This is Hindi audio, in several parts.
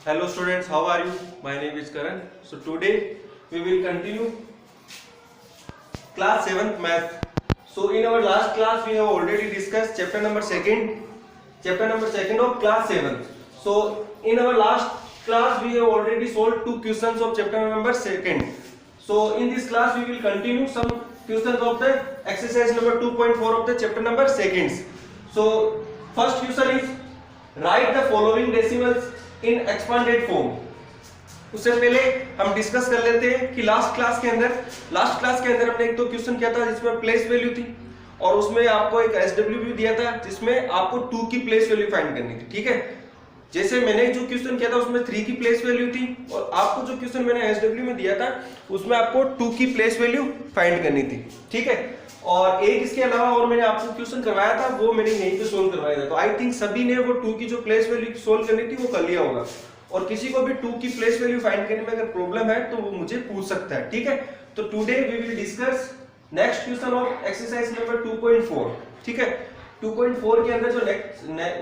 Hello students, how are you? My name is Karan. So today we will continue class 7th math. So in our last class we have already discussed chapter number 2 of class 7. So in our last class we have already solved 2 questions of chapter number 2. So in this class we will continue some questions of the exercise number 2.4 of the chapter number 2. So first question is write the following decimals in expanded form. उससे पहले हम डिस्कस कर लेते हैं कि लास्ट क्लास के अंदर हमने एक तो क्वेश्चन किया था जिसमें प्लेस वैल्यू थी और उसमें आपको एक एसडब्ल्यू भी दिया था जिसमें आपको 2 की प्लेस वैल्यू फाइंड करनी थी। ठीक है, जैसे मैंने जो क्वेश्चन किया था उसमें 3 की प्लेस वैल्यू थी और आपको जो क्वेश्चन मैंने एसडब्ल्यू में दिया था उसमें आपको 2 की प्लेस वैल्यू फाइंड करनी थी। ठीक है, और एक इसके अलावा और मैंने आपको क्वेश्चन करवाया था वो मैंने यहीं पे सोल्व करवाया था। तो आई थिंक सभी ने वो 2 की जो प्लेस वैल्यू सोल्व करनी थी वो कर लिया होगा और किसी को भी 2 की प्लेस वैल्यू फाइंड करने में अगर प्रॉब्लम है तो वो मुझे पूछ सकता है। ठीक है, तो today we will discuss next question of exercise number 2.4। ठीक है, 2.4 के अंदर जो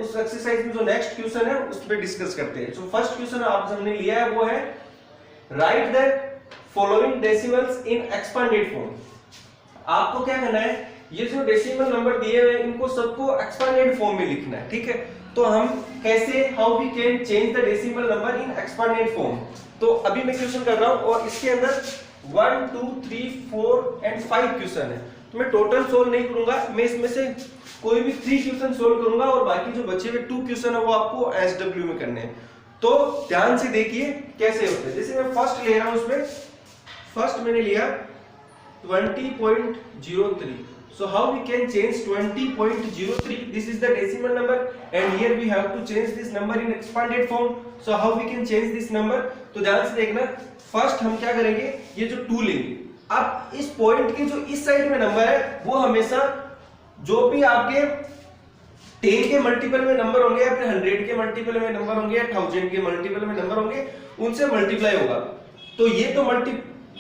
उस एक्सरसाइज में जो नेक्स्ट क्वेश्चन है उस पर डिस्कस करते हैं। सो फर्स्ट क्वेश्चन आप हमने लिया है वो है right the following decimals in expanded form. आपको क्या करना है, ये जो डेसिमल नंबर दिए हुए हैं इनको सबको एक्सपांडेड फॉर्म में लिखना है। ठीक है, तो हम कैसे how we can change the decimal number in expanded form. तो अभी मैं क्वेश्चन कर रहा हूं और इसके अंदर 1 2 3 4 एंड 5 क्वेश्चन है। तो मैं टोटल सोल्व नहीं करूंगा, मैं इसमें से कोई भी 3 क्वेश्चन सोल्व करूंगा और बाकी जो बचे हुए 2 क्वेश्चन है वो आपको एसडब्ल्यू में करने हैं। तो ध्यान से देखिए कैसे होते हैं। जैसे मैं फर्स्ट ले रहा हूं, उसमें फर्स्ट मैंने लिया 20.03. So how we can change 20.03? This is the decimal number and here we have to change this number in expanded form. So how we can change this number? तो ध्यान से देखना, फर्स्ट हम क्या करेंगे, ये जो 2 लेंगे। अब इस पॉइंट के जो इस साइड में नंबर है वो हमेशा जो भी आपके 10 के मल्टीपल में नंबर होंगे या फिर 100 के मल्टीपल में नंबर होंगे या 1000 के मल्टीपल में नंबर होंगे उनसे मल्टीप्लाई होगा। तो ये तो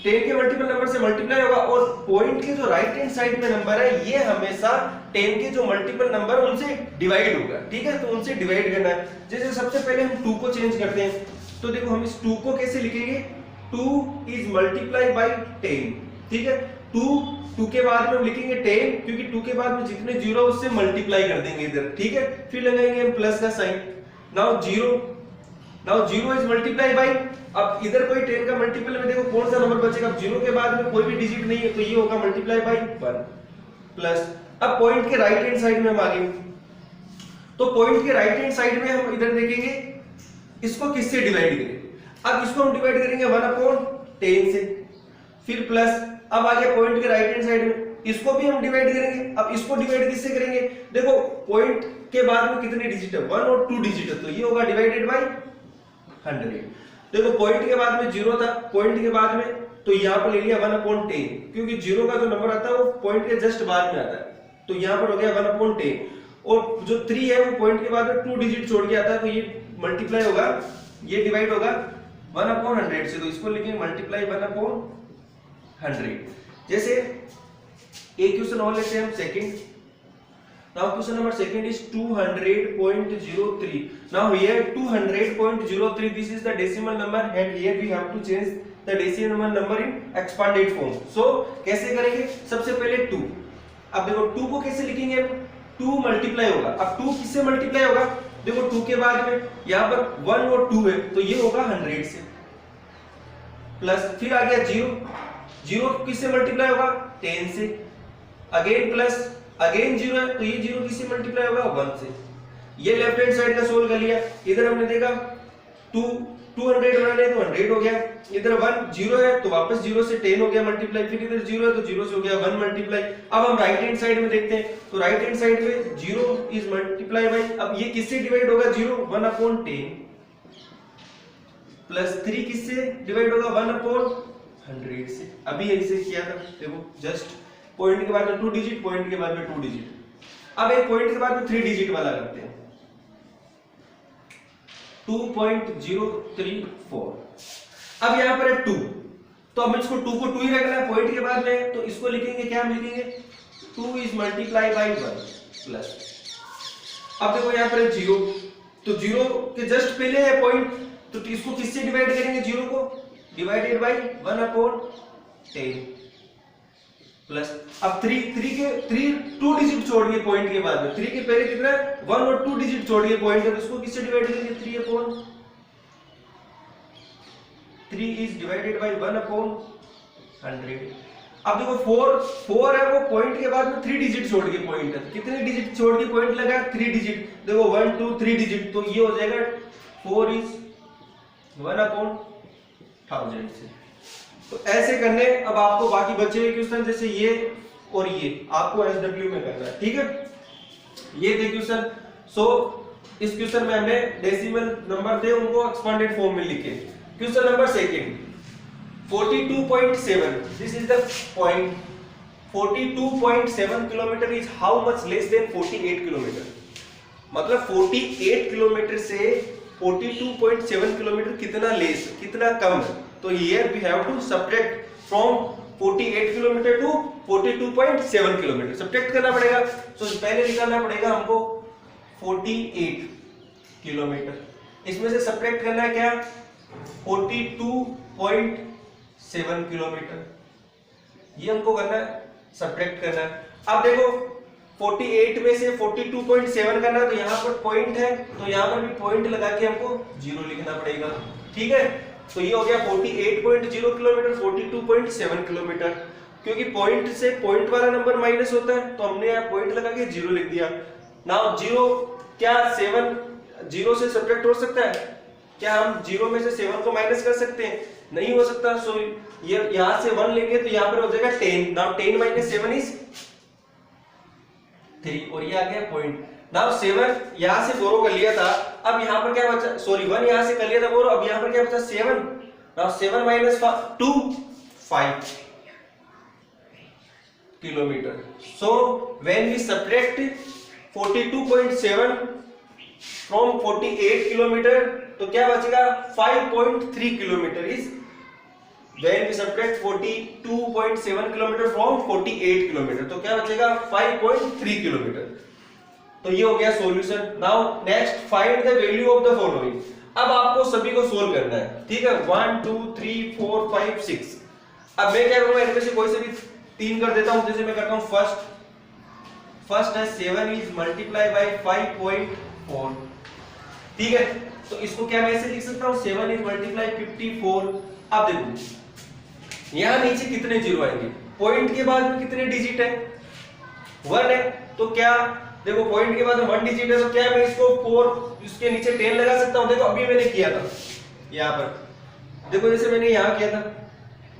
10 के मल्टीपल नंबर से मल्टीप्लाई होगा और पॉइंट के जो राइट हैंड साइड में नंबर है ये हमेशा 10 के जो मल्टीपल नंबर उनसे डिवाइड होगा। ठीक है, तो उनसे डिवाइड करना है। जैसे सबसे पहले हम 2 को चेंज करते हैं, तो देखो हम इस 2 को कैसे लिखेंगे, 2 इज मल्टीप्लाई बाय 10। ठीक है, 2 के बाद में हम लिखेंगे 10 क्योंकि 2 के बाद में जितने जीरो उससे मल्टीप्लाई कर देंगे इधर। ठीक है, फिर लगाएंगे हम प्लस का sign. Now 0 is multiply by, अब इधर कोई 10 का मल्टीपल में देखो कौन सा नंबर बचेगा, 0 के बाद में कोई भी डिजिट नहीं है तो ये होगा मल्टीप्लाई बाय 1 प्लस। अब पॉइंट के राइट हैंड साइड में हम आ गए, तो पॉइंट के राइट हैंड साइड में हम इधर देखेंगे इसको किससे डिवाइड करें। अब इसको हम डिवाइड करेंगे 1/10 से, फिर प्लस। अब आ गया पॉइंट के राइट हैंड साइड में, इसको भी हम डिवाइड करेंगे। अब इसको डिवाइड किससे करेंगे, देखो पॉइंट के बाद में कितने डिजिट है, 1 और 2 डिजिट है तो ये होगा डिवाइडेड बाय 100। देखो पॉइंट के बाद में 0 था, पॉइंट के बाद में तो यहां पर ले लिया 1/10 क्योंकि 0 का जो नंबर आता है वो पॉइंट के जस्ट बाद में आता है, तो यहां पर हो गया 1/10 और जो 3 है वो पॉइंट के बाद में 2 डिजिट छोड़ के आता है तो ये मल्टीप्लाई होगा, ये डिवाइड होगा 1/100 से, तो इसको लिखेंगे मल्टीप्लाई 1/100। जैसे एक क्वेश्चन और लेते हैं हम second. Now question number second is 200.03. Now here 200.03, this is the decimal number and here we have to change the decimal number in expanded form. So कैसे करेंगे, सबसे पहले 2। अब देखो 2 को कैसे लिखेंगे, 2 मल्टीप्लाई होगा। अब 2 किससे मल्टीप्लाई होगा, देखो 2 के बाद में यहाँ पर 1 और 2 है तो ये होगा 100 से, प्लस फिर आ गया 0 किससे मल्टीप्लाई होगा, 10 से, अगेन प्लस, अगेन 0 है तो ये 0 किससे मल्टीप्लाई होगा, 1 से। ये लेफ्ट हैंड साइड का सोल्व कर लिया। इधर हमने देखा 200 बनाने तो 100 हो गया, इधर 1 0 है तो वापस 0 से 10 हो गया मल्टीप्लाई, फिर इधर 0 है तो 0 से हो गया 1 मल्टीप्लाई। अब हम राइट हैंड साइड में देखते हैं, तो राइट हैंड साइड में 0 इज मल्टीप्लाई बाय, अब ये किससे डिवाइड होगा, 0 1/10 प्लस 3 किससे डिवाइड होगा, 1/100 से। अभी ऐसे किया था, देखो जस्ट पॉइंट के बाद में 2 डिजिट, पॉइंट के बाद में 2 डिजिट। अब एक पॉइंट के बाद में 3 डिजिट वाला करते हैं, 2.034। अब यहां पर है 2 तो हम इसको 2 को 2 ही रखना है पॉइंट के बाद में, तो इसको लिखेंगे क्या, हम लिखेंगे 2 इज मल्टीप्लाई बाय 1 प्लस। अब देखो यहां पर है 0 तो 0 के जस्ट पहले है पॉइंट तो इसको किससे डिवाइड करेंगे, 0 को, डिवाइडेड बाई 1/10 प्लस, अब 2 डिजिट छोड़िए पॉइंट के बाद में, 3 के पहले कितना है 1 और 2 डिजिट छोड़िए पॉइंट है, तो इसको किससे डिवाइड करेंगे, 3 इज डिवाइडेड बाई 1/100। अब देखो 4 है वो पॉइंट के बाद में 3 डिजिट छोड़ के पॉइंट है, कितने डिजिट छोड़ के पॉइंट लगा, 3 डिजिट, देखो 1 2 3 डिजिट, तो ये हो जाएगा 4 इज 1/1000 से। तो ऐसे करने, अब आपको बाकी बचे हुए क्वेश्चन जैसे ये और ये आपको SW में करना है, ठीक है। ये थे क्वेश्चन। सो इस क्वेश्चन में हमने डेसिमल नंबर थे उनको एक्सपांडेड फॉर्म में लिखे। Question number second 42.7, this is the point, 42.7 kilometre is how much less than 48 kilometre, मतलब 48 किलोमीटर से 42.7 किलोमीटर कितना लेस, कितना कम है। तो here we have to subtract from 48 kilometre to 42.7 kilometre, subtract करना पड़ेगा। तो पहले निकालना पड़ेगा हमको 48 किलोमीटर, इसमें से सब्ट्रैक्ट करना है क्या, 42.7 किलोमीटर, ये हमको करना है, सब्ट्रैक्ट करना है। अब देखो 48 में से 42.7 करना है, तो यहाँ पर पॉइंट है, तो यहाँ पर भी पॉइंट लगा के हमको 0 लिखना पड़ेगा, ठीक है। तो ये हो गया 48.0 किलोमीटर, 42.7 किलोमीटर, क्योंकि पॉइंट से पॉइंट वाला नंबर माइनस होता है, तो हमने यहाँ पॉइंट लगा के 0 लिख दिया। नाउ 0 क्या 7 0 से सब्ट्रैक्ट हो सकता है, क्या हम 0 में से 7 को माइनस कर सकते हैं, नहीं हो सकता। सो ये यहां से 1 लेंगे तो यहां पर हो जाएगा 10, नाउ 10 - 7 इज 3, और ये आ गया पॉइंट। नाउ 7 यहां से बोरो कर लिया था, अब यहां पर क्या बचा, सॉरी 1 यहां से कर लिया था बोरो, अब यहां पर क्या बचा 7, now 7 - 2 5 kilometre. So when we subtract 42.7 from 48 kilometre, तो क्या बचेगा 5.3 kilometre is when we subtract 42.7 kilometre from 48 kilometre, तो क्या बचेगा 5.3 किलोमीटर। तो ये हो गया solution. Now next find the value of the following. अब आपको सभी को सोल्व करना है, ठीक है, 1 2 3 4 5 6। अब मैं क्या करूंगा, इनमें से कोई से भी 3 कर देता हूं, जैसे मैं करता हूं फर्स्ट है 7 इज मल्टीप्लाई बाय 5.4, ठीक है। तो इसको क्या मैं ऐसे लिख सकता हूं, 7 इज मल्टीप्लाई 54। अब देखो यहां नीचे कितने जीरो आएंगे, पॉइंट के बाद में कितने डिजिट है, 1 है, तो क्या देखो पॉइंट के बाद में 1 डिजिट है, तो क्या मैं इसको 4 इसके नीचे 10 लगा सकता हूं। देखो अभी मैंने किया था यहां पर, देखो जैसे मैंने यहां किया था,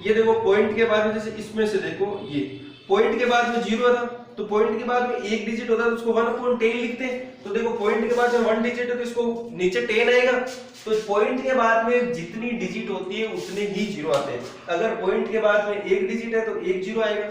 ये देखो पॉइंट के बाद में जैसे इसमें से देखो ये पॉइंट के बाद में 0 था, तो पॉइंट के बाद में 1 डिजिट होता है तो उसको 1/10 लिखते हैं। तो देखो पॉइंट के बाद में 1 डिजिट है तो इसको नीचे 10 आएगा, तो पॉइंट के बाद में जितनी डिजिट होती है उतने ही 0 आते हैं। अगर पॉइंट के बाद में 1 डिजिट है तो 1 0 आएगा,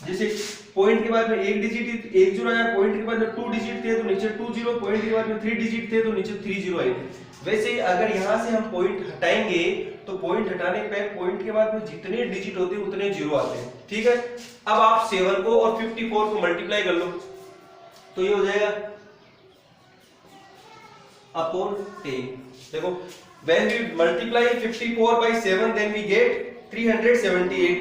जैसे पॉइंट के बाद में 1 डिजिट है तो 1 0 आया, पॉइंट के बाद में 2 डिजिट थे तो नीचे 2 0, पॉइंट के बाद में 3 डिजिट थे तो नीचे 3 0 आएंगे। वैसे ही अगर यहां से हम पॉइंट हटाएंगे तो पॉइंट हटाने पे पॉइंट के बाद में जितने डिजिट होते हैं उतने 0 आते हैं, ठीक है। अब आप 7 को और 54 को मल्टीप्लाई कर लो, तो ये हो जाएगा अपॉन 10। देखो when we multiply 54 by 7 then we get 378।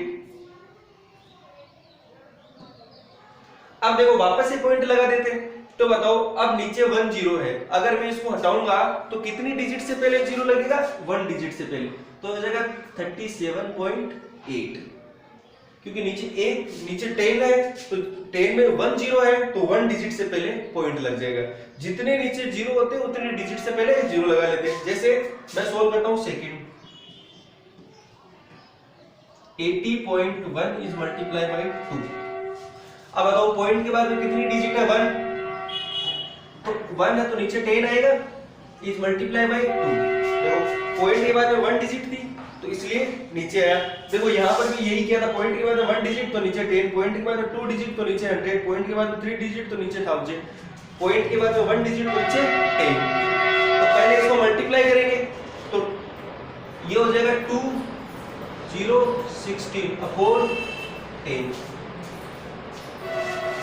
अब देखो वापस से पॉइंट लगा देते हैं, तो बताओ अब नीचे 1 0 है, अगर मैं इसको हटाऊंगा तो कितनी डिजिट से पहले 0 लगेगा, 1 डिजिट से पहले, तो हो जाएगा 37.8, क्योंकि नीचे 10 है तो 10 में 1 0 है तो 1 डिजिट से पहले पॉइंट लग जाएगा। जितने नीचे 0 होते हैं उतने डिजिट से पहले 0 लगा लेते हैं। जैसे मैं सोल्व करता हूं सेकंड, 80.1 इज मल्टीप्लाई बाय 2। अब बताओ पॉइंट के बाद में कितनी डिजिट है, 1, तो 1 है तो नीचे 10 आएगा, इज मल्टीप्लाई बाय 2। देखो पॉइंट के बाद में 1 डिजिट थी तो इसलिए नीचे आया। देखो यहाँ पर भी यही किया था, पॉइंट के बाद में 1 डिजिट तो नीचे 10, पॉइंट के बाद में 2 डिजिट तो नीचे 100, पॉइंट के बाद में 3 डिजिट तो नीचे 1000, पॉइंट के बाद में 1 डिजिट तो नीचे 10। तो पहले इसको मल्टीप्लाई करेंगे तो ये हो जाएगा 2016 upon 10।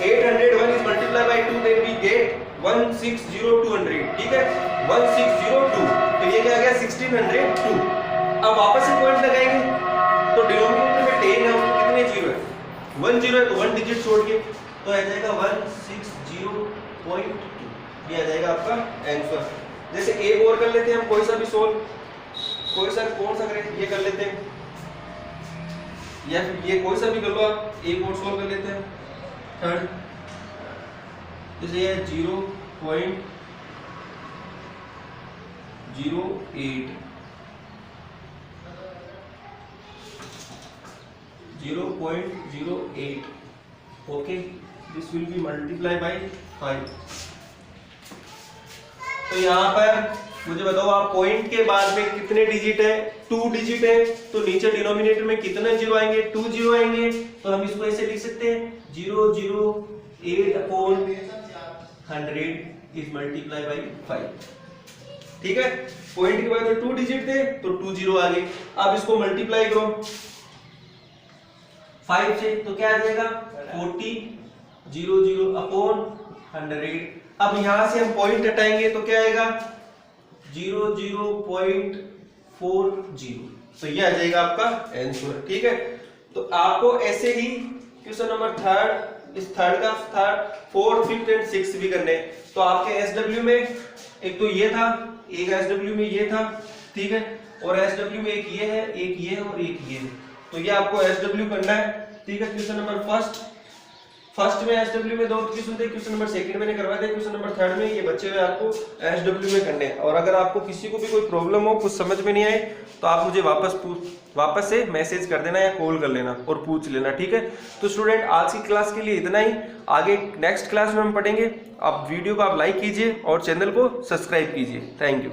801 is multiplied by 2 then we get 160200, ठीक है, 1602। तो ये क्या आ गया 1602। अब वापस से पॉइंट लगाएंगे तो डिनोमिनेटर में 10 है, उसमें कितने जीरो है, 1 जीरो है, तो 1 डिजिट छोड़ के तो आ जाएगा 160.2, ये आ जाएगा आपका आंसर। जैसे एक और कर लेते हैं हम, कोई सा भी सोल्व, कोई सा कौन सा करें, ये कर लेते हैं या फिर ये कोई सा भी कर लो आप, एक और सोल्व कर लेते हैं थर्ड। जैसे ये 0.08 0.08 okay, this will be multiply by 5। तो यहाँ पर मुझे बताओ आप पॉइंट के बाद में कितने डिजिट है, 2 डिजिट है, तो नीचे डिनोमिनेटर में कितने जीरो आएंगे, 2 जीरो आएंगे। तो हम इसको ऐसे लिख सकते हैं 008/100 इज मल्टीप्लाई बाय 5। ठीक है, पॉइंट के बाद में 2 डिजिट थे तो 2 जीरो आ गए। अब इसको मल्टीप्लाई करो 5 से तो क्या आ जाएगा 40/100। अब यहां से हम पॉइंट हटाएंगे तो क्या आएगा 00.40, तो ये आ जाएगा आपका आंसर। ठीक है, तो आपको ऐसे ही क्वेश्चन नंबर थर्ड, इस थर्ड का third, fourth, fifth and sixth भी करने। तो आपके एसडब्ल्यू में एक तो ये था, एक एसडब्ल्यू में ये था, ठीक है, और एसडब्ल्यू में एक ये है, एक ये है और एक ये है। तो ये आपको एसडब्ल्यू करना है। ठीक है, क्वेश्चन नंबर फर्स्ट में एसडब्ल्यू में 2 क्वेश्चन थे, क्वेश्चन नंबर सेकंड में करवा दिया, क्वेश्चन नंबर थर्ड में ये बच्चे हुए आपको एसडब्ल्यू में करने हैं। और अगर आपको किसी को भी कोई प्रॉब्लम हो, कुछ समझ में नहीं आए, तो आप मुझे वापस से मैसेज कर देना या कॉल कर लेना और पूछ लेना। ठीक है, तो स्टूडेंट आज की क्लास के लिए इतना ही, आगे नेक्स्ट क्लास में हम पढ़ेंगे। आप वीडियो को आप लाइक कीजिए और चैनल को सब्सक्राइब कीजिए। Thank you.